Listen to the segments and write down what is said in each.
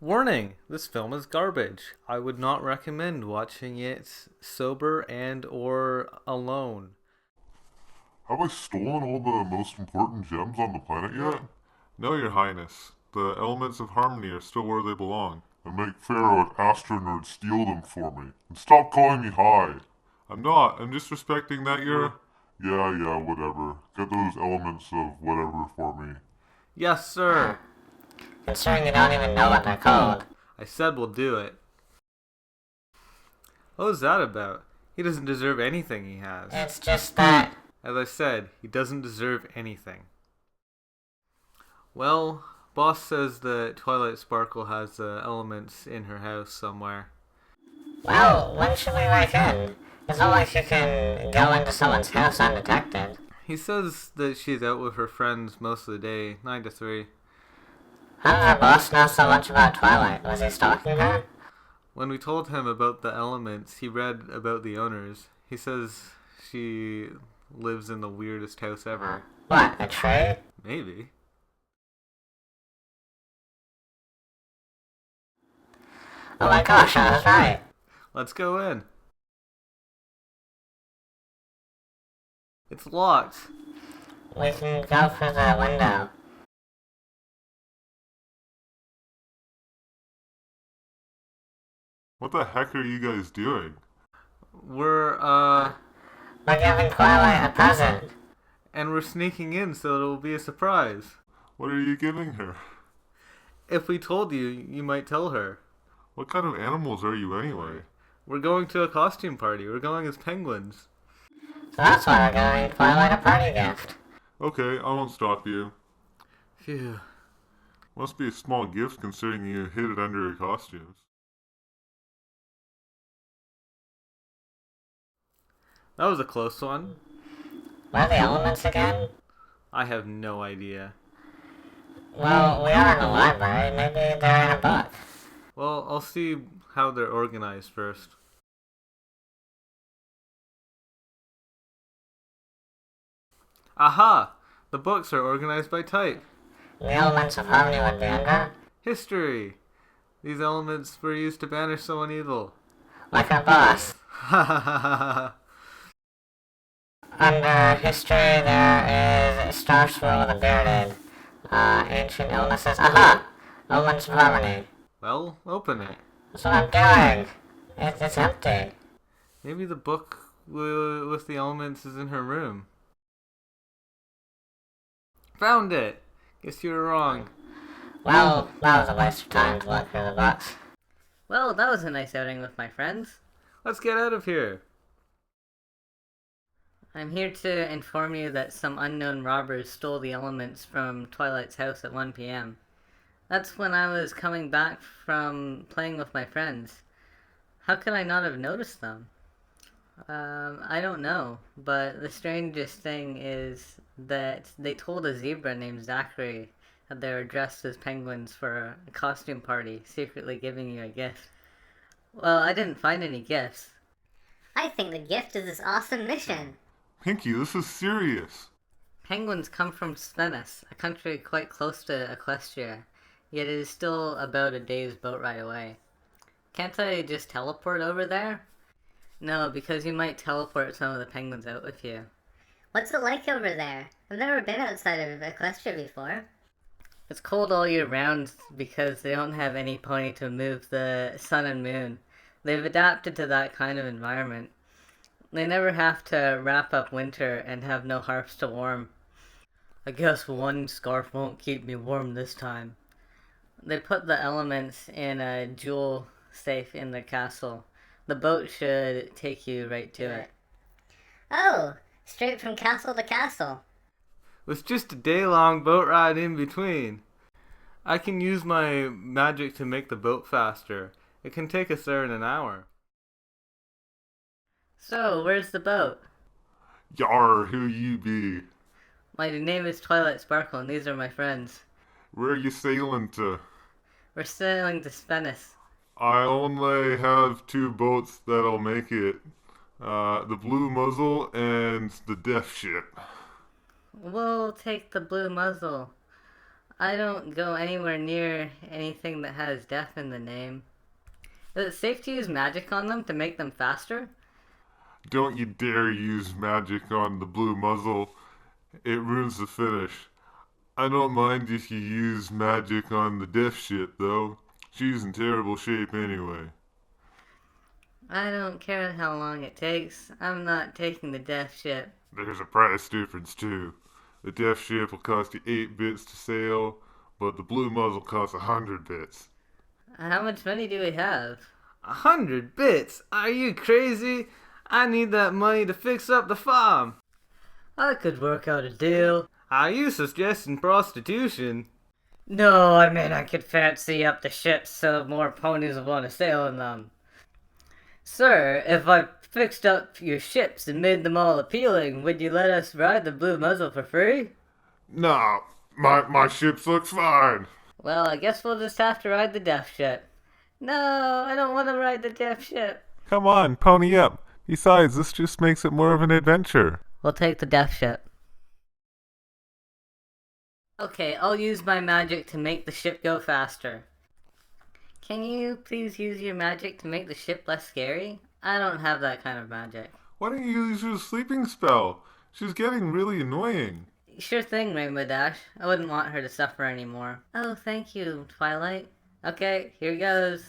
Warning! This film is garbage. I would not recommend watching it sober and or alone. Have I stolen all the most important gems on the planet yet? No, Your Highness. The elements of harmony are still where they belong. And make Pharaoh and Astronerd steal them for me. And stop calling me high. I'm not. I'm just respecting that you're... Yeah, whatever. Get those elements of whatever for me. Yes, sir. Considering you don't even know what they're called. I said we'll do it. What was that about? He doesn't deserve anything he has. It's just that... As I said, he doesn't deserve anything. Well, boss says that Twilight Sparkle has the elements in her house somewhere. Well, when should we break in? It's not like you can go into someone's house undetected. He says that she's out with her friends most of the day, 9 to 3. How did our boss know so much about Twilight? Was he stalking her? When we told him about the elements, he read about the owners. He says she lives in the weirdest house ever. What, a tree? Maybe. Oh my gosh, I was right. Let's go in. It's locked. We can go through the window. What the heck are you guys doing? We're giving Twilight a present. and we're sneaking in so it'll be a surprise. What are you giving her? If we told you, you might tell her. What kind of animals are you anyway? We're going to a costume party. We're going as penguins. So that's why we're giving Twilight a party gift. Okay, I won't stop you. Phew. Must be a small gift considering you hid it under your costumes. That was a close one. What are the elements again? I have no idea. Well, we are in a library. Maybe they're in a book. Well, I'll see how they're organized first. Aha! The books are organized by type. The elements of harmony would be under. History! These elements were used to banish someone evil. Like our boss. Ha ha ha ha ha. Under history, there is Star Swirl the Bearded. Ancient illnesses. Aha! Elements of harmony. Well, open it. That's what I'm doing. It's empty. Maybe the book with the elements is in her room. Found it! Guess you were wrong. Well, that was a waste of time to look through the books. Well, that was a nice outing with my friends. Let's get out of here. I'm here to inform you that some unknown robbers stole the elements from Twilight's house at 1 p.m. That's when I was coming back from playing with my friends. How could I not have noticed them? I don't know, but the strangest thing is that they told a zebra named Zachary that they were dressed as penguins for a costume party, secretly giving you a gift. Well, I didn't find any gifts. I think the gift is this awesome mission. Pinky, this is serious. Penguins come from Venice, a country quite close to Equestria, yet it is still about a day's boat ride away. Can't I just teleport over there? No, because you might teleport some of the penguins out with you. What's it like over there? I've never been outside of Equestria before. It's cold all year round because they don't have any pony to move the sun and moon. They've adapted to that kind of environment. They never have to wrap up winter and have no harps to warm. I guess one scarf won't keep me warm this time. They put the elements in a jewel safe in the castle. The boat should take you right to it. Oh, straight from castle to castle. With just a day-long boat ride in between. I can use my magic to make the boat faster. It can take us there in an hour. So, where's the boat? Yar, who you be? My name is Twilight Sparkle and these are my friends. Where are you sailing to? We're sailing to Venice. I only have two boats that'll make it. The Blue Muzzle and the Death Ship. We'll take the blue muzzle. I don't go anywhere near anything that has death in the name. Is it safe to use magic on them to make them faster? Don't you dare use magic on the blue muzzle. It ruins the finish. I don't mind if you use magic on the deaf shit, though. She's in terrible shape anyway. I don't care how long it takes. I'm not taking the death ship. There's a price difference, too. The deaf ship will cost you 8 bits to sail, but the blue muzzle costs 100 bits. How much money do we have? 100 bits? Are you crazy? I need that money to fix up the farm. I could work out a deal. Are you suggesting prostitution? No, I mean I could fancy up the ships so more ponies will want to sail in them. Sir, if I fixed up your ships and made them all appealing, would you let us ride the blue muzzle for free? No, my ships looks fine. Well, I guess we'll just have to ride the death ship. No, I don't want to ride the death ship. Come on, pony up. Besides, this just makes it more of an adventure. We'll take the death ship. Okay, I'll use my magic to make the ship go faster. Can you please use your magic to make the ship less scary? I don't have that kind of magic. Why don't you use your sleeping spell? She's getting really annoying. Sure thing, Rainbow Dash. I wouldn't want her to suffer anymore. Oh, thank you, Twilight. Okay, here goes.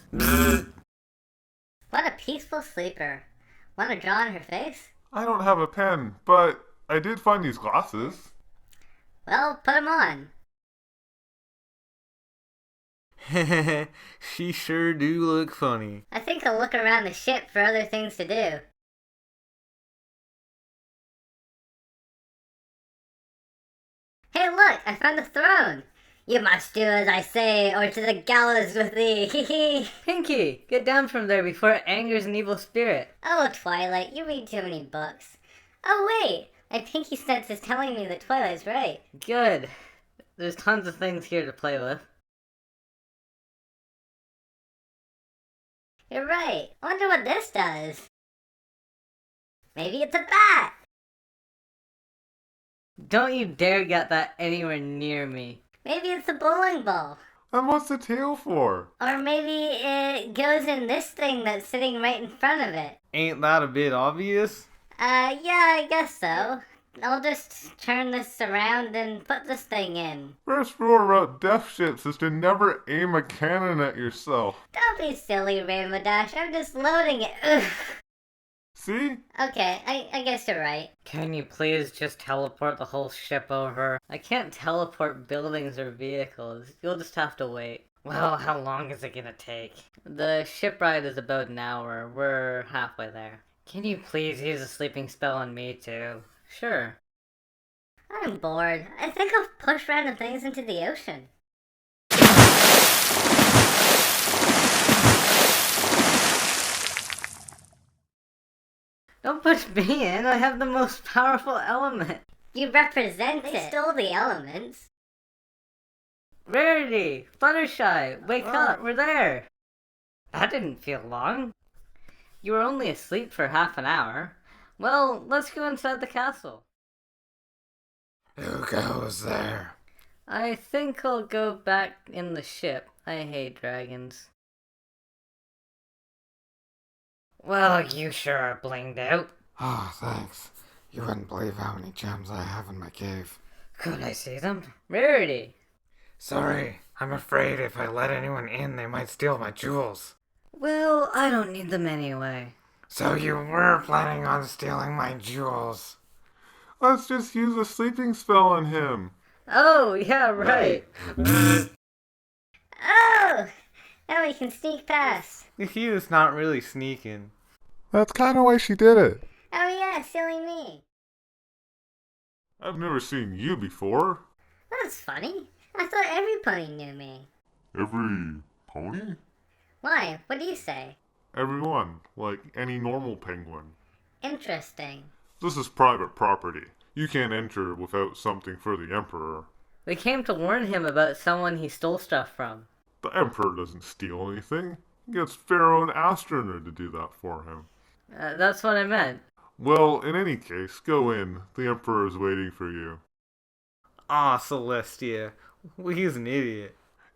What a peaceful sleeper. Want to draw on her face? I don't have a pen, but I did find these glasses. Well, put 'em on. She sure do look funny. I think I'll look around the ship for other things to do. Hey look, I found a throne! You must do as I say, or to the gallows with thee, hee hee! Pinky, get down from there before it angers an evil spirit. Oh, Twilight, you read too many books. Oh wait, my pinky sense is telling me that Twilight's right. Good. There's tons of things here to play with. You're right. I wonder what this does. Maybe it's a bat! Don't you dare get that anywhere near me. Maybe it's a bowling ball. And what's the tail for? Or maybe it goes in this thing that's sitting right in front of it. Ain't that a bit obvious? Yeah, I guess so. I'll just turn this around and put this thing in. First rule about deaf ships is to never aim a cannon at yourself. Don't be silly, Rainbow Dash. I'm just loading it. Ugh. See? Okay, I guess you're right. Can you please just teleport the whole ship over? I can't teleport buildings or vehicles. You'll just have to wait. Well, how long is it gonna take? The ship ride is about an hour. We're halfway there. Can you please use a sleeping spell on me too? Sure. I'm bored. I think I'll push random things into the ocean. Don't push me in. I have the most powerful element. You represent it. They stole the elements. Rarity! Fluttershy! Wake up! We're there! That didn't feel long. You were only asleep for half an hour. Well, let's go inside the castle. Who goes there? I think I'll go back in the ship. I hate dragons. Well, you sure are blinged out. Oh, thanks. You wouldn't believe how many gems I have in my cave. Could I see them? Rarity! Sorry, I'm afraid if I let anyone in, they might steal my jewels. Well, I don't need them anyway. So you were planning on stealing my jewels? Let's just use a sleeping spell on him. Oh, yeah, right. Oh! Now we can sneak past. He was not really sneaking. That's kind of why she did it. Oh yeah, silly me. I've never seen you before. That's funny. I thought every pony knew me. Every pony? Why? What do you say? Everyone, like any normal penguin. Interesting. This is private property. You can't enter without something for the Emperor. We came to warn him about someone he stole stuff from. The Emperor doesn't steal anything. He gets Pharaoh and Astronaut to do that for him. That's what I meant. Well, in any case, go in. The Emperor is waiting for you. Aw, Celestia, Well, he's an idiot.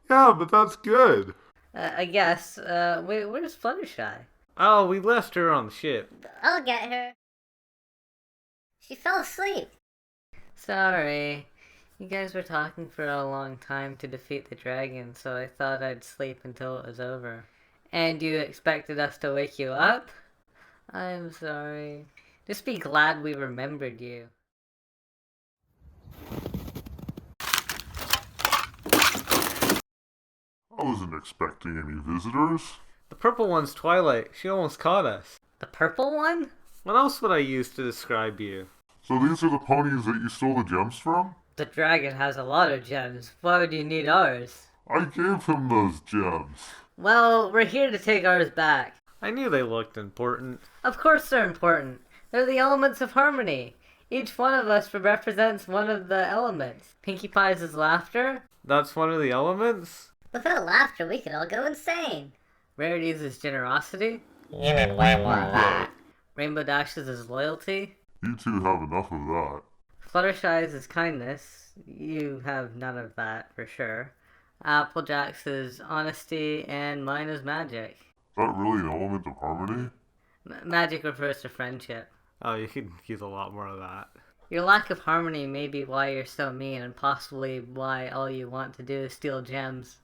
Yeah, but that's good. I guess. Where's Fluttershy? Oh, we left her on the ship. I'll get her. She fell asleep. Sorry. You guys were talking for a long time to defeat the dragon, so I thought I'd sleep until it was over. And you expected us to wake you up? I'm sorry. Just be glad we remembered you. I wasn't expecting any visitors. The purple one's Twilight. She almost caught us. The purple one? What else would I use to describe you? So these are the ponies that you stole the gems from? The dragon has a lot of gems. Why would you need ours? I gave him those gems. Well, we're here to take ours back. I knew they looked important. Of course they're important. They're the elements of harmony. Each one of us represents one of the elements. Pinkie Pie's laughter. That's one of the elements? Without laughter, we could all go insane. Rarity's is generosity. You need way more of that. Rainbow Dash's is loyalty. You two have enough of that. Fluttershy's is kindness. You have none of that, for sure. Applejack's is honesty, and mine is magic. Is that really an element of harmony? Magic refers to friendship. Oh, you could use a lot more of that. Your lack of harmony may be why you're so mean, and possibly why all you want to do is steal gems.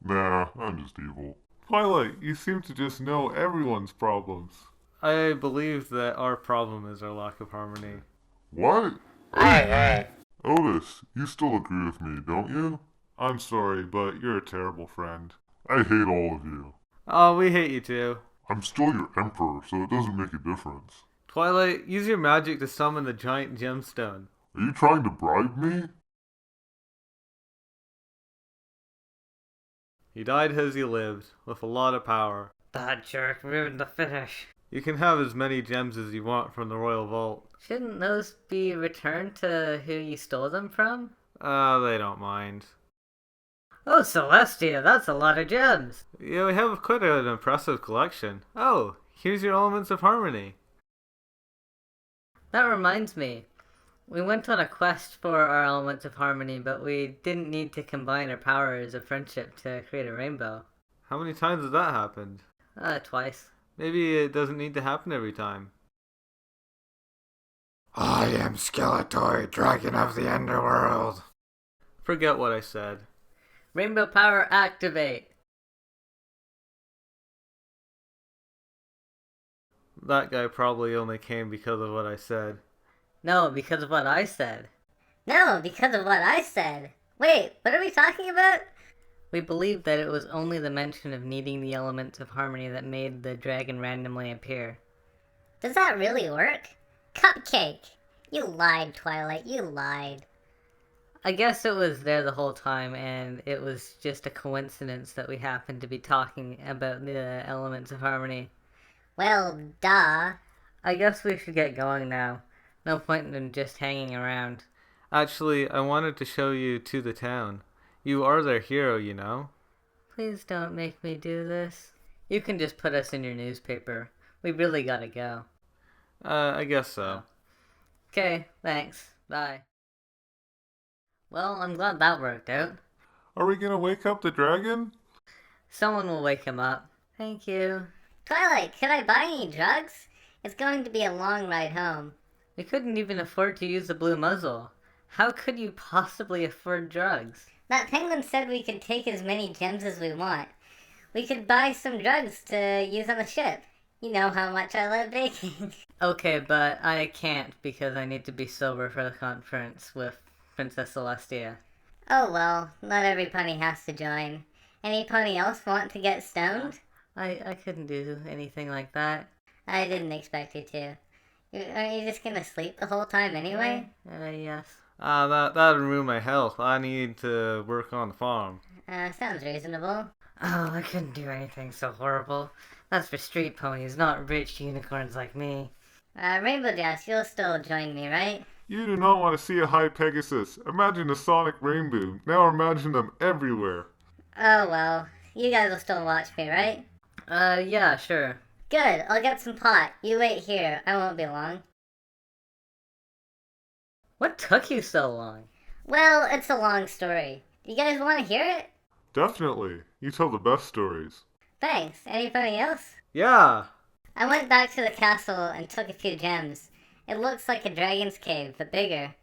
Nah, I'm just evil. Twilight, you seem to just know everyone's problems. I believe that our problem is our lack of harmony. What? I agree. Otis, you still agree with me, don't you? I'm sorry, but you're a terrible friend. I hate all of you. Oh, we hate you too. I'm still your emperor, so it doesn't make a difference. Twilight, use your magic to summon the giant gemstone. Are you trying to bribe me? He died as he lived, with a lot of power. That jerk ruined the finish. You can have as many gems as you want from the royal vault. Shouldn't those be returned to who you stole them from? They don't mind. Oh, Celestia, that's a lot of gems. Yeah, we have quite an impressive collection. Oh, here's your elements of harmony. That reminds me. We went on a quest for our elements of harmony, but we didn't need to combine our powers of friendship to create a rainbow. How many times has that happened? Twice. Maybe it doesn't need to happen every time. I am Skeletor, dragon of the underworld. Forget what I said. Rainbow power activate. That guy probably only came because of what I said. No, because of what I said. No, because of what I said. Wait, what are we talking about? We believed that it was only the mention of needing the elements of harmony that made the dragon randomly appear. Does that really work? Cupcake! You lied, Twilight, you lied. I guess it was there the whole time, and it was just a coincidence that we happened to be talking about the elements of harmony. Well, duh. I guess we should get going now. No point in just hanging around. Actually, I wanted to show you to the town. You are their hero, you know. Please don't make me do this. You can just put us in your newspaper. We really gotta go. I guess so. Okay, thanks. Bye. Well, I'm glad that worked out. Are we gonna wake up the dragon? Someone will wake him up. Thank you. Twilight, could I buy any drugs? It's going to be a long ride home. We couldn't even afford to use the blue muzzle. How could you possibly afford drugs? That penguin said we could take as many gems as we want. We could buy some drugs to use on the ship. You know how much I love baking. Okay, but I can't because I need to be sober for the conference with Princess Celestia. Oh well, not every pony has to join. Any pony else want to get stoned? I couldn't do anything like that. I didn't expect you to. Aren't you just gonna sleep the whole time anyway? Yes. That'd ruin my health. I need to work on the farm. Sounds reasonable. Oh, I couldn't do anything so horrible. That's for street ponies, not rich unicorns like me. Rainbow Dash, you'll still join me, right? You do not want to see a high Pegasus. Imagine a sonic rainbow. Now imagine them everywhere. Oh well, you guys will still watch me, right? Yeah, sure. Good, I'll get some pot. You wait here, I won't be long. What took you so long? Well, it's a long story. You guys want to hear it? Definitely. You tell the best stories. Thanks. Anybody else? Yeah. I went back to the castle and took a few gems. It looks like a dragon's cave, but bigger.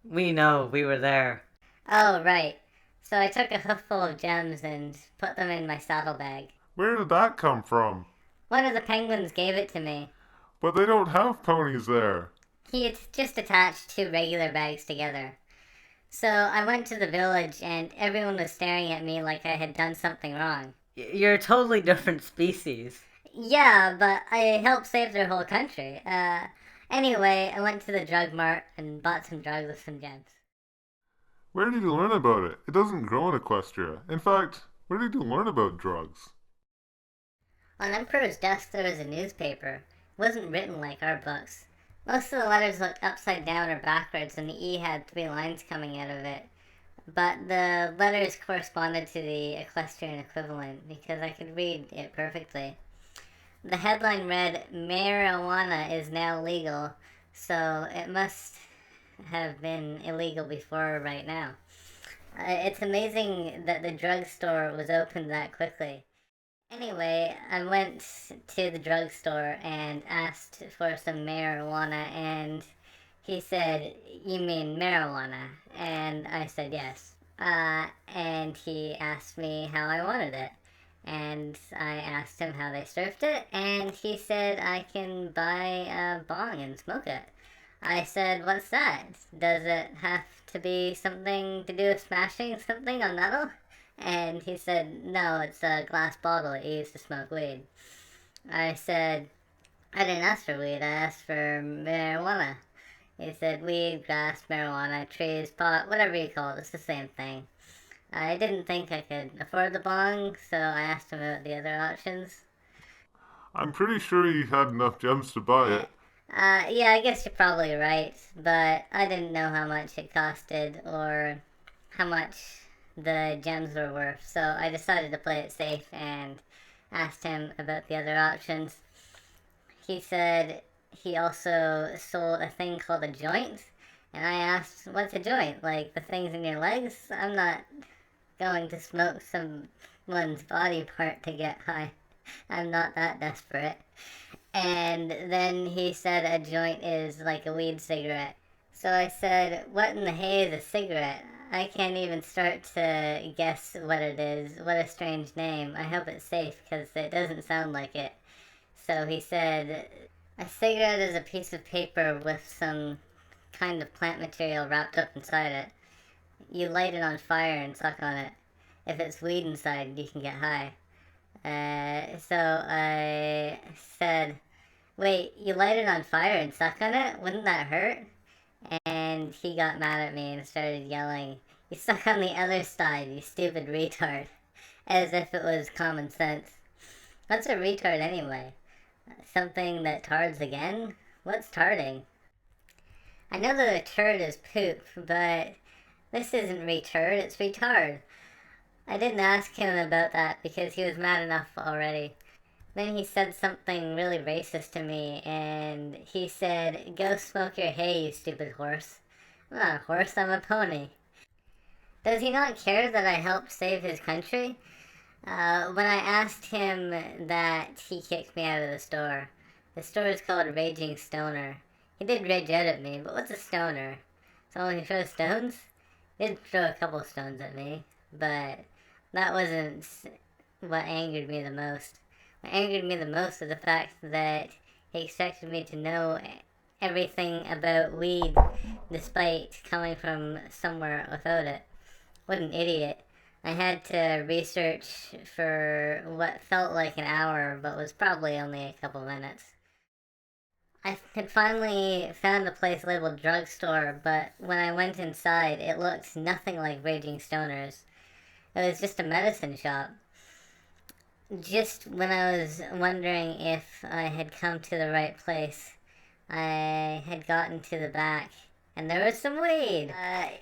We know, we were there. Oh, right. So I took a hoofful of gems and put them in my saddlebag. Where did that come from? One of the penguins gave it to me. But they don't have ponies there. He had just attached two regular bags together. So I went to the village and everyone was staring at me like I had done something wrong. You're a totally different species. Yeah, but I helped save their whole country. Anyway, I went to the drug mart and bought some drugs with some gems. Where did you learn about it? It doesn't grow in Equestria. In fact, where did you learn about drugs? On Emperor's desk there was a newspaper. It wasn't written like our books. Most of the letters looked upside down or backwards and the E had 3 lines coming out of it. But the letters corresponded to the equestrian equivalent because I could read it perfectly. The headline read, "Marijuana is now legal," so it must have been illegal before right now. It's amazing that the drugstore was opened that quickly. Anyway, I went to the drugstore and asked for some marijuana, and he said, "You mean marijuana?" And I said yes. And he asked me how I wanted it. And I asked him how they served it, and he said I can buy a bong and smoke it. I said, "What's that? Does it have to be something to do with smashing something on metal?" And he said, "No, it's a glass bottle you use to smoke weed." I said, "I didn't ask for weed, I asked for marijuana." He said, "Weed, grass, marijuana, trees, pot, whatever you call it, it's the same thing." I didn't think I could afford the bong, so I asked him about the other options. I'm pretty sure you had enough gems to buy it. Yeah, I guess you're probably right, but I didn't know how much it costed or how much the gems were worth, so I decided to play it safe and asked him about the other options. He said he also sold a thing called a joint, and I asked, "What's a joint? Like the things in your legs?" I'm not going to smoke someone's body part to get high. I'm not that desperate. And then he said a joint is like a weed cigarette. So I said, "What in the hay is a cigarette? I can't even start to guess what it is. What a strange name. I hope it's safe because it doesn't sound like it." So he said, "A cigarette is a piece of paper with some kind of plant material wrapped up inside it. You light it on fire and suck on it. If it's weed inside, you can get high." So I said, "Wait, you light it on fire and suck on it? Wouldn't that hurt?" And he got mad at me and started yelling, "You suck on the other side, you stupid retard." As if it was common sense. What's a retard anyway? Something that tards again? What's tarding? I know that a turd is poop, but this isn't returd, it's retard. I didn't ask him about that because he was mad enough already. Then he said something really racist to me, and he said, "Go smoke your hay, you stupid horse." I'm not a horse, I'm a pony. Does he not care that I helped save his country? When I asked him that, he kicked me out of the store. The store is called Raging Stoner. He did rage out at me, but what's a stoner? Someone who throws stones? He did throw a couple stones at me, but that wasn't what angered me the most. What angered me the most was the fact that he expected me to know everything about weed despite coming from somewhere without it. What an idiot. I had to research for what felt like an hour, but was probably only a couple minutes. I had finally found a place labeled drugstore, but when I went inside, it looked nothing like Raging Stoners. It was just a medicine shop. Just when I was wondering if I had come to the right place, I had gotten to the back, and there was some weed.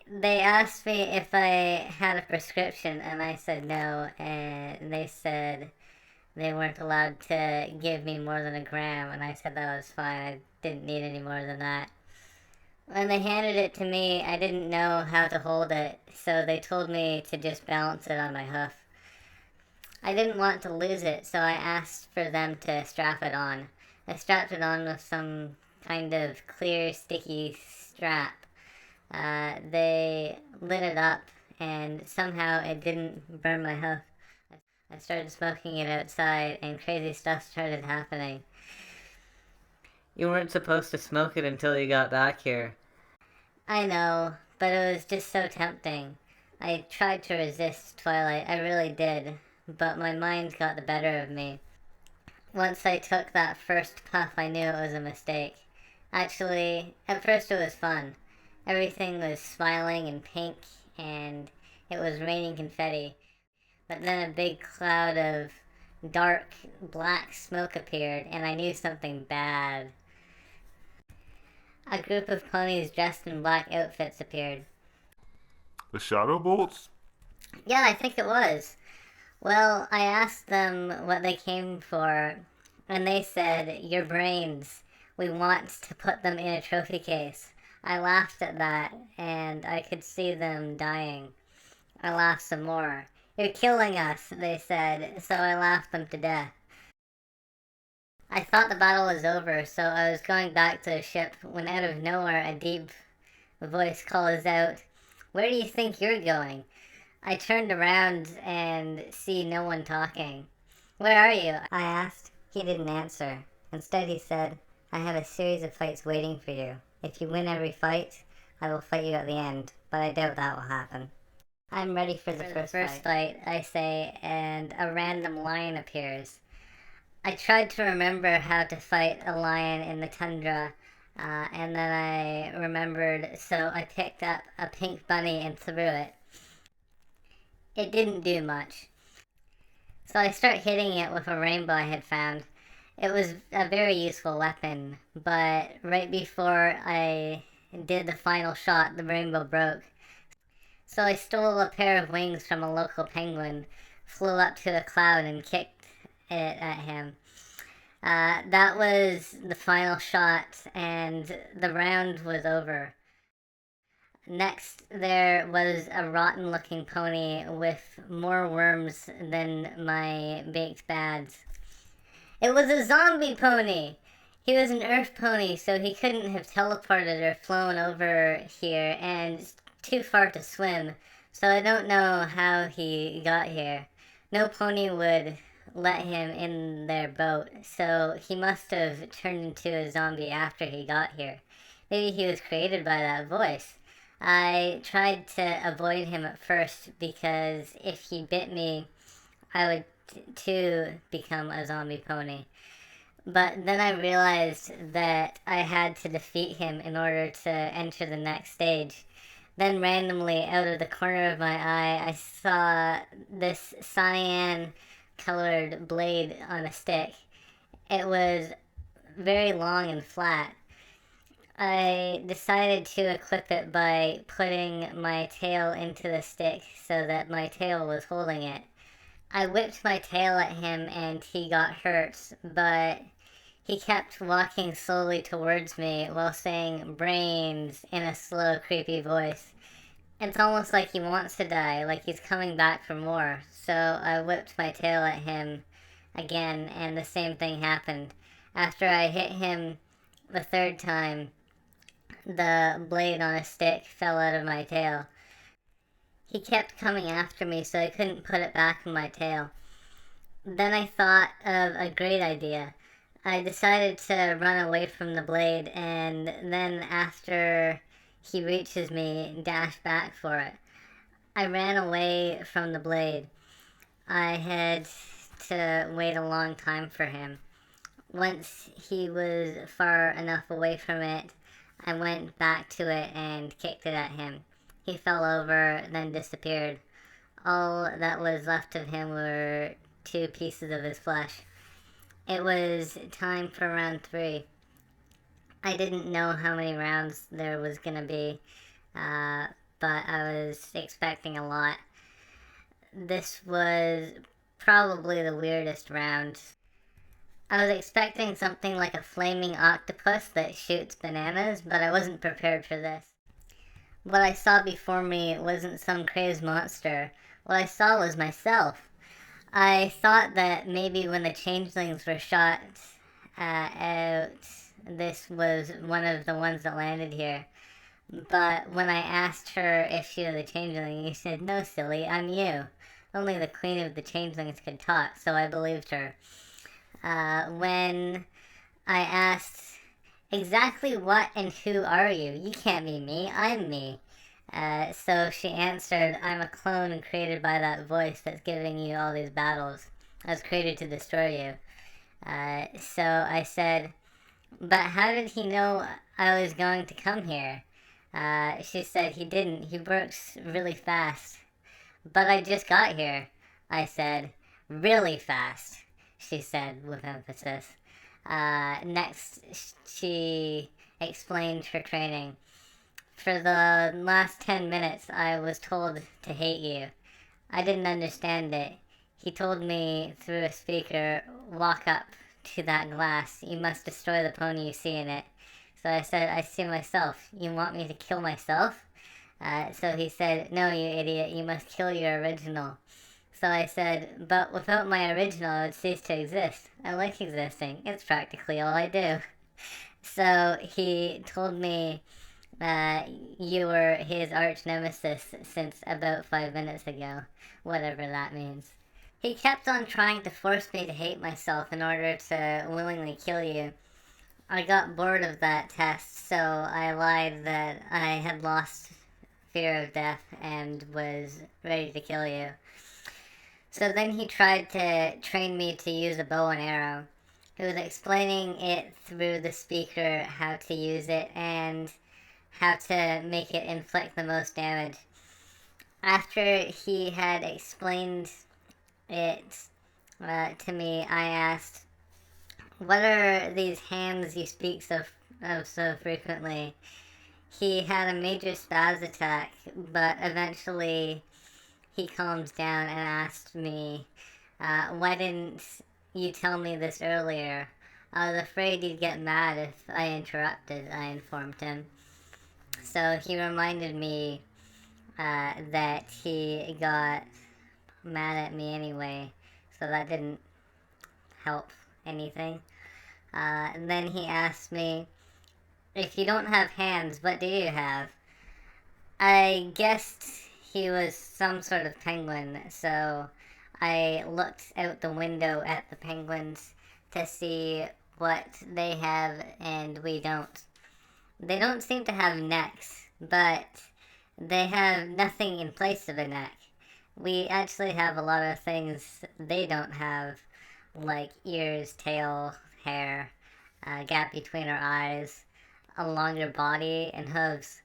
They asked me if I had a prescription, and I said no, and they said they weren't allowed to give me more than a gram, and I said that was fine, I didn't need any more than that. When they handed it to me, I didn't know how to hold it, so they told me to just balance it on my hoof. I didn't want to lose it, so I asked for them to strap it on. I strapped it on with some kind of clear, sticky strap. They lit it up, and somehow it didn't burn my hoof. I started smoking it outside, and crazy stuff started happening. You weren't supposed to smoke it until you got back here. I know, but it was just so tempting. I tried to resist Twilight, I really did, but my mind got the better of me. Once I took that first puff, I knew it was a mistake. Actually, at first it was fun. Everything was smiling and pink, and it was raining confetti. But then a big cloud of dark, black smoke appeared, and I knew something bad. A group of ponies dressed in black outfits appeared. The shadow bolts? Yeah, I think it was. Well, I asked them what they came for, and they said, "Your brains. We want to put them in a trophy case." I laughed at that, and I could see them dying. I laughed some more. "You're killing us," they said, so I laughed them to death. I thought the battle was over, so I was going back to the ship when out of nowhere a deep voice calls out, "Where do you think you're going?" I turned around and see no one talking. "Where are you?" I asked. He didn't answer. Instead he said, "I have a series of fights waiting for you. If you win every fight, I will fight you at the end, but I doubt that will happen." "I'm ready for the first fight," I say, and a random lion appears. I tried to remember how to fight a lion in the tundra, and then I remembered, so I picked up a pink bunny and threw it. It didn't do much. So I start hitting it with a rainbow I had found. It was a very useful weapon, but right before I did the final shot, the rainbow broke. So I stole a pair of wings from a local penguin, flew up to the cloud and kicked it at him. That was the final shot, and the round was over. Next, there was a rotten looking pony with more worms than my baked bads. It was a zombie pony! He was an earth pony, so he couldn't have teleported or flown over here, and it's too far to swim, so I don't know how he got here. No pony would let him in their boat, so he must have turned into a zombie after he got here. Maybe he was created by that voice. I tried to avoid him at first because if he bit me, I would too become a zombie pony. But then I realized that I had to defeat him in order to enter the next stage. Then randomly, out of the corner of my eye, I saw this cyan colored blade on a stick. It was very long and flat. I decided to equip it by putting my tail into the stick so that my tail was holding it. I whipped my tail at him and he got hurt, but he kept walking slowly towards me while saying "brains" in a slow, creepy voice. It's almost like he wants to die, like he's coming back for more. So I whipped my tail at him again, and the same thing happened. After I hit him the third time, the blade on a stick fell out of my tail. He kept coming after me, so I couldn't put it back in my tail. Then I thought of a great idea. I decided to run away from the blade, and then after he reaches me, dash back for it. I ran away from the blade. I had to wait a long time for him. Once he was far enough away from it, I went back to it and kicked it at him. He fell over, then disappeared. All that was left of him were 2 pieces of his flesh. It was time for round 3. I didn't know how many rounds there was gonna be, but I was expecting a lot. This was probably the weirdest round. I was expecting something like a flaming octopus that shoots bananas, but I wasn't prepared for this. What I saw before me wasn't some crazed monster. What I saw was myself. I thought that maybe when the changelings were shot out, this was one of the ones that landed here. But when I asked her if she was a changeling, she said, "No, silly, I'm you." Only the queen of the changelings could talk, so I believed her. When I asked, "Exactly what and who are you? You can't be me, I'm me." So she answered, "I'm a clone created by that voice that's giving you all these battles. I was created to destroy you." So I said, "But how did he know I was going to come here?" She said, "He didn't. He works really fast." "But I just got here," I said. "Really fast," she said with emphasis. Next, she explained her training. "For the last 10 minutes, I was told to hate you. I didn't understand it. He told me through a speaker, 'Walk up to that glass. You must destroy the pony you see in it.' So I said, 'I see myself. You want me to kill myself?' So he said, 'No, you idiot. You must kill your original.' So I said, 'But without my original, I would cease to exist. I like existing. It's practically all I do.' So he told me you were his arch nemesis since about 5 minutes ago, whatever that means. He kept on trying to force me to hate myself in order to willingly kill you. I got bored of that test, so I lied that I had lost fear of death and was ready to kill you. So then he tried to train me to use a bow and arrow. He was explaining it through the speaker how to use it and how to make it inflict the most damage. After he had explained it to me, I asked, "What are these hands you speak of so frequently?" He had a major spaz attack, but eventually he calmed down and asked me, "Why didn't you tell me this earlier?" "I was afraid you'd get mad if I interrupted," I informed him. So he reminded me that he got mad at me anyway, so that didn't help anything. And then he asked me, "If you don't have hands, what do you have?" I guessed he was some sort of penguin, so I looked out the window at the penguins to see what they have and we don't. They don't seem to have necks, but they have nothing in place of a neck. We actually have a lot of things they don't have, like ears, tail, hair, a gap between our eyes, a longer body, and hooves.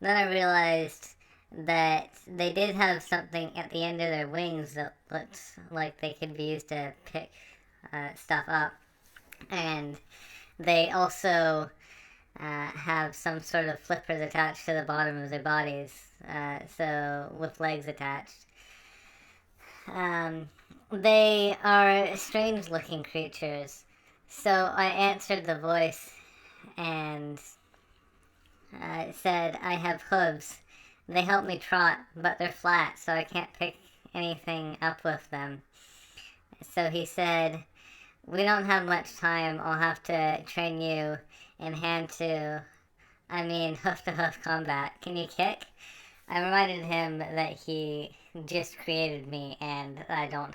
Then I realized that they did have something at the end of their wings that looked like they could be used to pick stuff up. And they also have some sort of flippers attached to the bottom of their bodies, so with legs attached. They are strange looking creatures. So I answered the voice and said, "I have hooves. They help me trot, but they're flat, so I can't pick anything up with them." So he said, "We don't have much time. I'll have to train you in hoof to hoof combat. Can you kick?" I reminded him that he just created me and I don't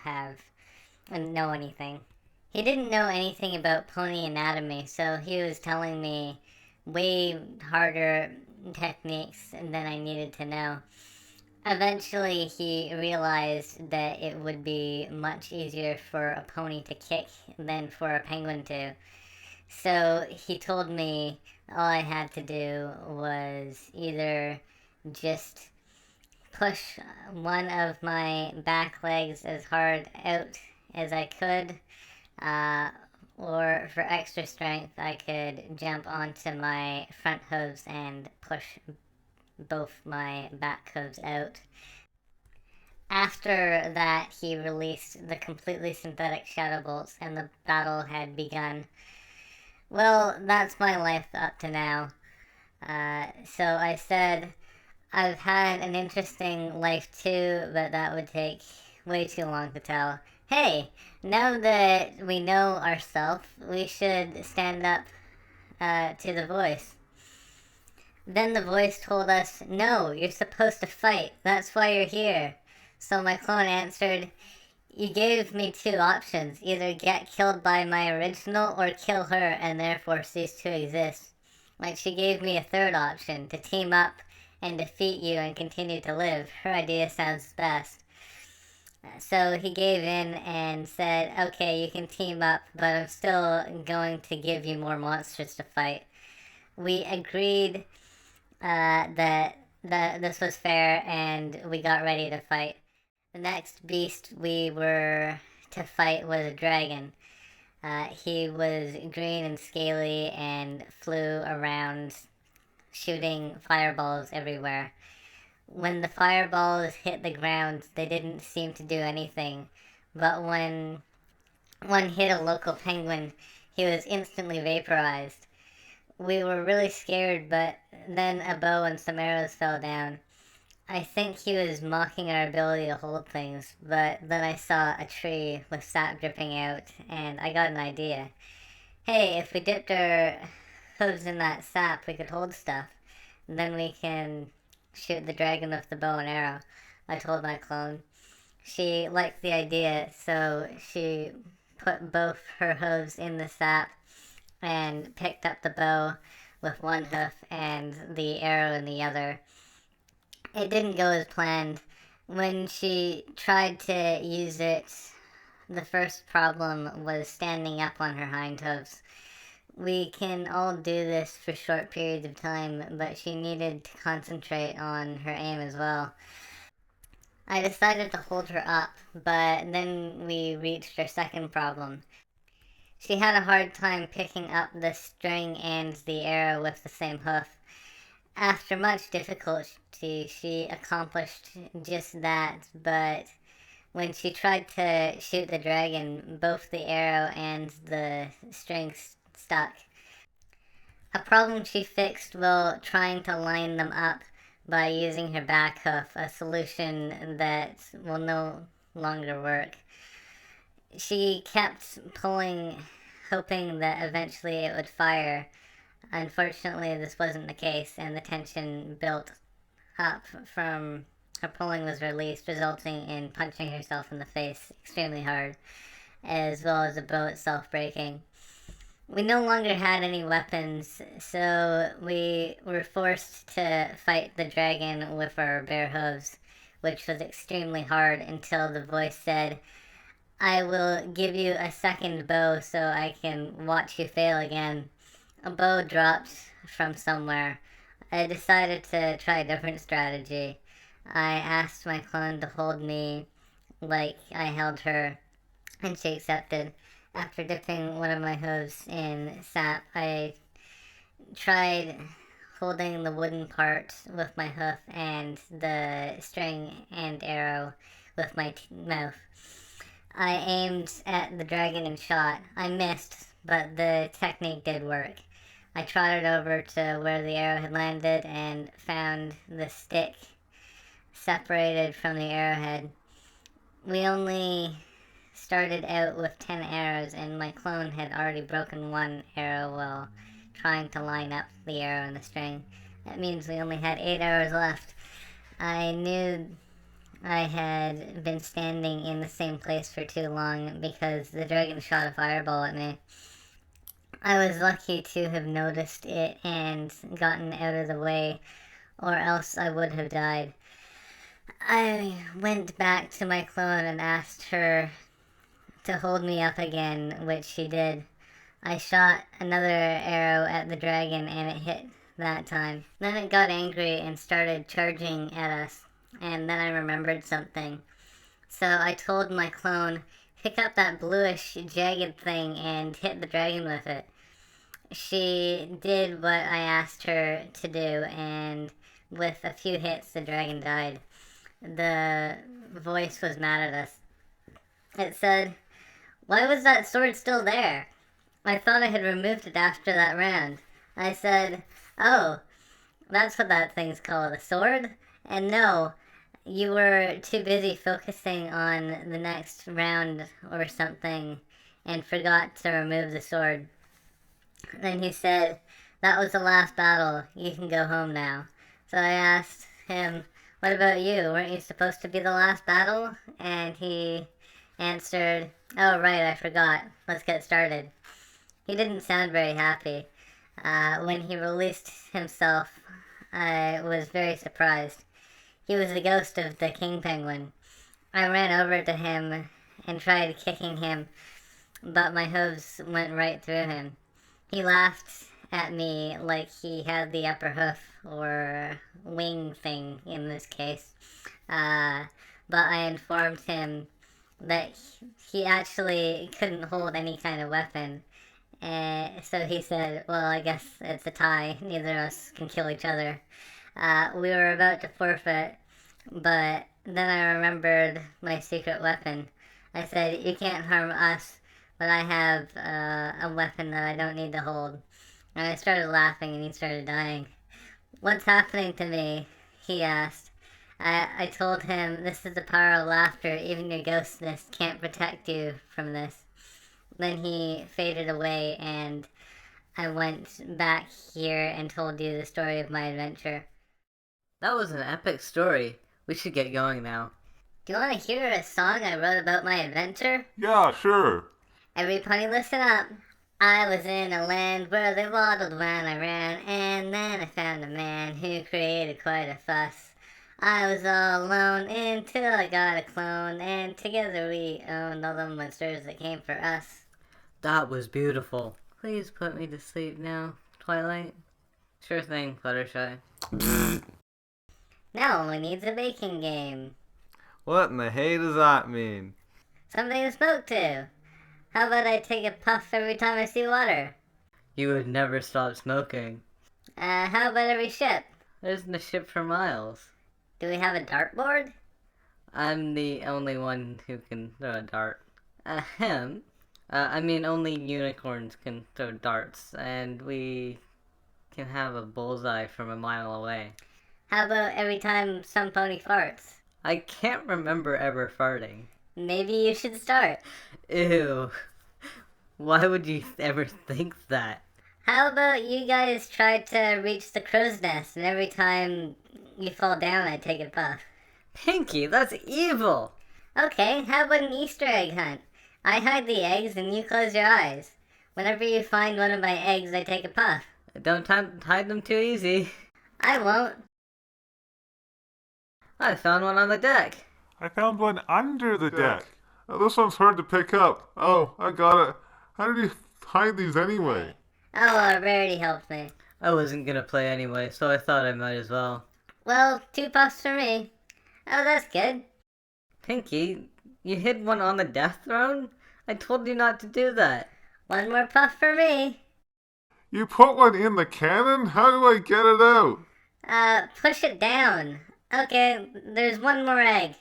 know anything. He didn't know anything about pony anatomy, so he was telling me way harder techniques than I needed to know. Eventually, he realized that it would be much easier for a pony to kick than for a penguin to. So he told me all I had to do was either just push one of my back legs as hard out as I could, or for extra strength, I could jump onto my front hooves and push both my back hooves out. After that, he released the completely synthetic shadow bolts, and the battle had begun. Well, that's my life up to now. So I said, I've had an interesting life too, but that would take way too long to tell. Hey, now that we know ourselves, we should stand up to the voice. Then the voice told us, no, you're supposed to fight. That's why you're here. So my clone answered, you gave me two options. Either get killed by my original or kill her and therefore cease to exist. Like, she gave me a third option, to team up and defeat you and continue to live. Her idea sounds best. So he gave in and said, okay, you can team up, but I'm still going to give you more monsters to fight. We agreed that this was fair, and we got ready to fight. The next beast we were to fight was a dragon. He was green and scaly and flew around shooting fireballs everywhere. When the fireballs hit the ground, they didn't seem to do anything, but when one hit a local penguin, he was instantly vaporized. We were really scared, but then a bow and some arrows fell down. I think he was mocking our ability to hold things, but then I saw a tree with sap dripping out, and I got an idea. Hey, if we dipped our hooves in that sap, we could hold stuff. Then we can shoot the dragon with the bow and arrow, I told my clone. She liked the idea, so she put both her hooves in the sap and picked up the bow with one hoof and the arrow in the other. It didn't go as planned. When she tried to use it, the first problem was standing up on her hind hooves. We can all do this for short periods of time, but she needed to concentrate on her aim as well. I decided to hold her up, but then we reached our second problem. She had a hard time picking up the string and the arrow with the same hoof. After much difficulty, she accomplished just that, but when she tried to shoot the dragon, both the arrow and the string stuck. A problem she fixed while trying to line them up by using her back hoof, a solution that will no longer work. She kept pulling, hoping that eventually it would fire. Unfortunately, this wasn't the case, and the tension built up from her pulling was released, resulting in punching herself in the face extremely hard, as well as the bow itself breaking. We no longer had any weapons, so we were forced to fight the dragon with our bare hooves, which was extremely hard until the voice said, I will give you a second bow so I can watch you fail again. A bow dropped from somewhere. I decided to try a different strategy. I asked my clone to hold me like I held her, and she accepted. After dipping one of my hooves in sap, I tried holding the wooden part with my hoof and the string and arrow with my mouth. I aimed at the dragon and shot. I missed, but the technique did work. I trotted over to where the arrow had landed and found the stick separated from the arrowhead. We only started out with 10 arrows, and my clone had already broken one arrow while trying to line up the arrow and the string. That means we only had 8 arrows left. I knew I had been standing in the same place for too long because the dragon shot a fireball at me. I was lucky to have noticed it and gotten out of the way, or else I would have died. I went back to my clone and asked her to hold me up again, which she did. I shot another arrow at the dragon and it hit that time. Then it got angry and started charging at us, and then I remembered something. So I told my clone, pick up that bluish jagged thing and hit the dragon with it. She did what I asked her to do, and with a few hits the dragon died. The voice was mad at us. It said, "Why was that sword still there? I thought I had removed it after that round." I said, "Oh, that's what that thing's called, a sword? And no, you were too busy focusing on the next round or something and forgot to remove the sword." Then he said, "That was the last battle. You can go home now." So I asked him, "What about you? Weren't you supposed to be the last battle?" And he answered, "Oh, right, I forgot. Let's get started." He didn't sound very happy. When he released himself, I was very surprised. He was the ghost of the king penguin. I ran over to him and tried kicking him, but my hooves went right through him. He laughed at me like he had the upper hoof, or wing thing in this case. But I informed him that he actually couldn't hold any kind of weapon. So he said, "Well, I guess it's a tie. Neither of us can kill each other." We were about to forfeit, but then I remembered my secret weapon. I said, "You can't harm us, but I have a weapon that I don't need to hold." And I started laughing and he started dying. "What's happening to me?" he asked. I told him, "This is the power of laughter. Even your ghostness can't protect you from this." Then he faded away and I went back here and told you the story of my adventure. That was an epic story. We should get going now. Do you want to hear a song I wrote about my adventure? Yeah, sure. Everybody listen up. I was in a land where they waddled when I ran, and then I found a man who created quite a fuss. I was all alone until I got a clone, and together we owned all the monsters that came for us. That was beautiful. Please put me to sleep now, Twilight. Sure thing, Fluttershy. Now only needs a baking game. What in the hay does that mean? Something to smoke to. How about I take a puff every time I see water? You would never stop smoking. How about every ship? There isn't a ship for miles. Do we have a dartboard? I'm the only one who can throw a dart. Ahem. I mean, only unicorns can throw darts, and we can have a bullseye from a mile away. How about every time some pony farts? I can't remember ever farting. Maybe you should start. Ew. Why would you ever think that? How about you guys try to reach the crow's nest, and every time you fall down, I take a puff? Pinky, that's evil! Okay, how about an Easter egg hunt? I hide the eggs and you close your eyes. Whenever you find one of my eggs, I take a puff. Don't hide them too easy. I won't. I found one on the deck. I found one under the deck. Oh, this one's hard to pick up. Oh, I got it. How did you hide these anyway? Oh, well, Rarity helped me. I wasn't gonna play anyway, so I thought I might as well. Well, 2 puffs for me. Oh, that's good. Pinky, you hid one on the death throne? I told you not to do that. 1 more puff for me. You put one in the cannon? How do I get it out? Push it down. Okay, there's 1 more egg.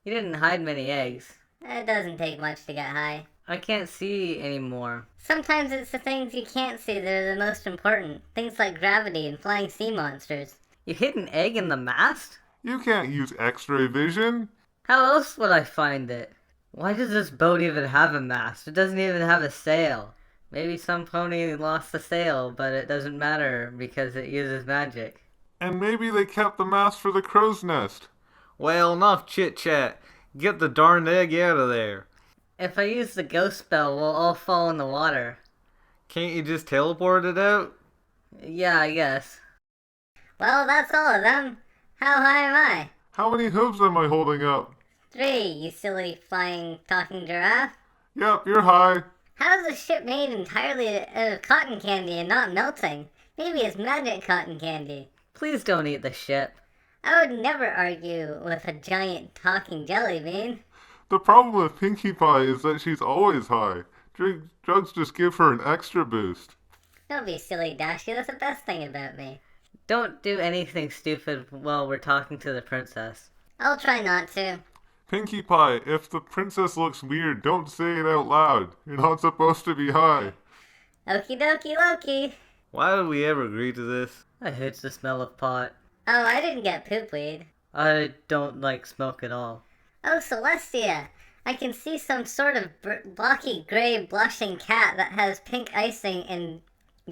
You didn't hide many eggs. It doesn't take much to get high. I can't see anymore. Sometimes it's the things you can't see that are the most important. Things like gravity and flying sea monsters. You hid an egg in the mast? You can't use X-ray vision. How else would I find it? Why does this boat even have a mast? It doesn't even have a sail. Maybe some pony lost the sail, but it doesn't matter because it uses magic. And maybe they kept the mast for the crow's nest. Well, enough chit-chat. Get the darned egg out of there. If I use the ghost spell, we'll all fall in the water. Can't you just teleport it out? Yeah, I guess. Well, that's all of them. How high am I? How many hooves am I holding up? 3, you silly flying talking giraffe. Yep, you're high. How is a ship made entirely out of cotton candy and not melting? Maybe it's magic cotton candy. Please don't eat the ship. I would never argue with a giant talking jelly bean. The problem with Pinkie Pie is that she's always high. Drugs just give her an extra boost. Don't be silly, Dashy. That's the best thing about me. Don't do anything stupid while we're talking to the princess. I'll try not to. Pinkie Pie, if the princess looks weird, don't say it out loud. You're not supposed to be high. Okie dokie Loki. Why would we ever agree to this? I hate the smell of pot. Oh, I didn't get poop weed. I don't like smoke at all. Oh, Celestia. I can see some sort of blocky gray blushing cat that has pink icing and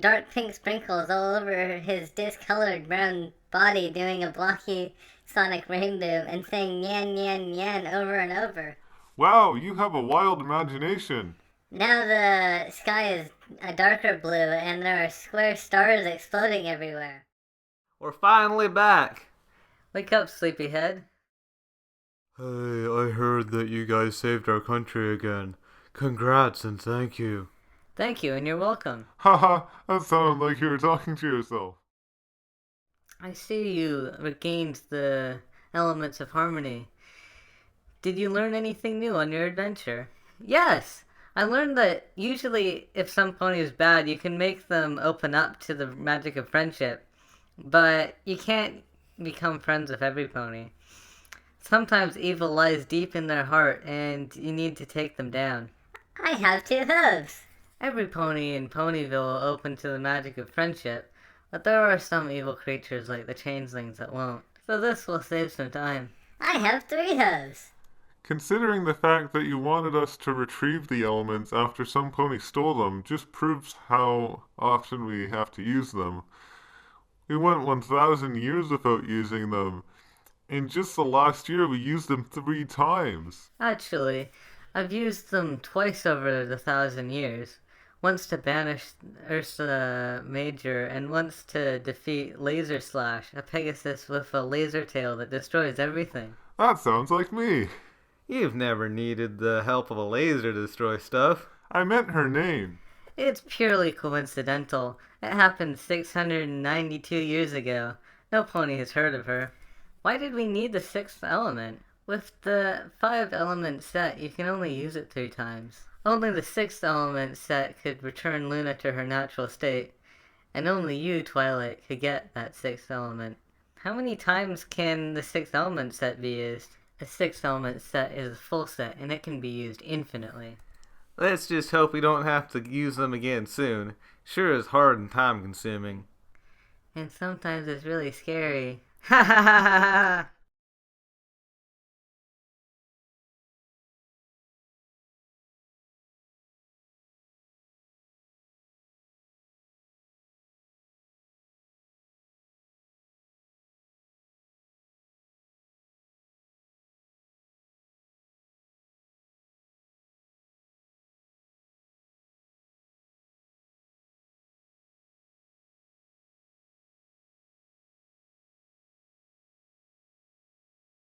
dark pink sprinkles all over his discolored brown body doing a blocky sonic rainbow and saying yan yan yan over and over. Wow, you have a wild imagination. Now the sky is a darker blue and there are square stars exploding everywhere. We're finally back. Wake up, sleepyhead. Hey, I heard that you guys saved our country again. Congrats and thank you. Thank you, and you're welcome. Haha, that sounded like you were talking to yourself. I see you regained the elements of harmony. Did you learn anything new on your adventure? Yes! I learned that usually if some pony is bad, you can make them open up to the magic of friendship. But you can't become friends with every pony. Sometimes evil lies deep in their heart and you need to take them down. I have 2 hooves. Every pony in Ponyville will open to the magic of friendship, but there are some evil creatures like the changelings that won't. So this will save some time. I have 3 hooves. Considering the fact that you wanted us to retrieve the elements after some pony stole them just proves how often we have to use them. We went 1,000 years without using them. In just the last year, we used them 3 times. Actually, I've used them twice over the 1,000 years. Once to banish Ursa Major, and once to defeat Laser Slash, a Pegasus with a laser tail that destroys everything. That sounds like me. You've never needed the help of a laser to destroy stuff. I meant her name. It's purely coincidental. It happened 692 years ago. No pony has heard of her. Why did we need the 6th element? With the 5 element set, you can only use it 3 times. Only the 6th element set could return Luna to her natural state, and only you, Twilight, could get that 6th element. How many times can the 6th element set be used? A 6th element set is a full set, and it can be used infinitely. Let's just hope we don't have to use them again soon. Sure is hard and time consuming. And sometimes it's really scary. Ha ha ha ha ha!